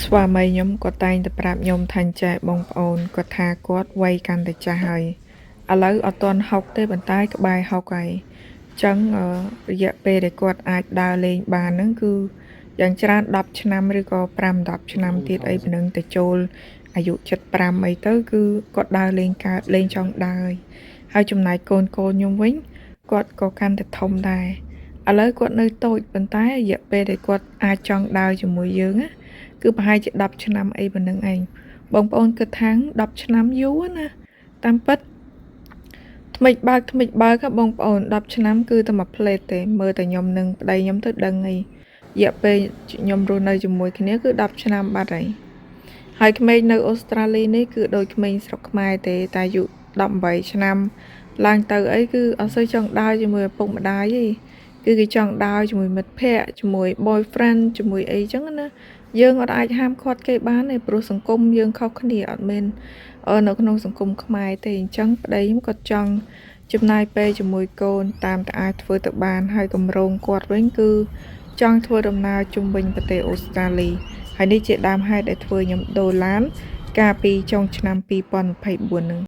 ស្វាមីខ្ញុំក៏តែងតែប្រាប់ខ្ញុំថាចេះបងប្អូនគាត់ថាគាត់វ័យកាន់តែចាស់ហើយឥឡូវអត់ទាន់60ទេប៉ុន្តែក្បែរ60ហើយចឹងរយៈពេលដែលគាត់អាចដើរលេងបានហ្នឹងគឺយ៉ាងច្រើន10ឆ្នាំឬក៏5-10ឆ្នាំទៀតអីប៉ុណ្ណឹងទៅចូលអាយុ75អីទៅគឺគាត់ដើរលេងកើតលេងចង់ដើរហើយចំណែកកូនខ្ញុំវិញគាត់ក៏កាន់តែធំដែរឥឡូវគាត់នៅតូចប៉ុន្តែរយៈពេលដែលគាត់អាចចង់ដើរជាមួយយើងណាគឺប្រហែលជា10ឆ្នាំអីប៉ុណ្្នឹងឯងបងប្អូនគិតថា10ឆ្នាំយូរណាតាមពិតថ្មិចបើកបងប្អូន10ឆ្នាំគឺតែមួយផ្លេតទេមើលតែខ្ញុំនឹងប្តីខ្ញុំទៅដឹងអីរយៈពេលខ្ញុំរស់នៅជាមួយគ្នាគឺ10ឆ្នាំបាត់ហើយក្មេងនៅអូស្ត្រាលីនេះគឺដូចក្មេងស្រុកខ្មែរទេតែអាយុ18ឆ្នាំឡើងទៅអីគឺអត់សូវចង់ដើរជាមួយឪពុកម្ដាយទេគឺគេចង់ដើរជាមួយមិត្តភ័ក្តិជាមួយ boyfriend ជាមួយអីចឹងណាយើងអត់អាចហាមឃាត់គេបានទេព្រោះសង្គមយើងខុសគ្នាអត់មែននៅក្នុងសង្គមខ្មែរទេអញ្ចឹងប្តីខ្ញុំក៏ចង់ចំណាយពេលជាមួយកូនតាមតែអាចធ្វើទៅបានហើយកម្រងគាត់វិញគឺចង់ធ្វើដំណើរជុំវិញប្រទេសអូស្ត្រាលីហើយនេះជាដើមហេតុដែលធ្វើខ្ញុំដូរឡានកាលពីចុងឆ្នាំ2024ហ្នឹង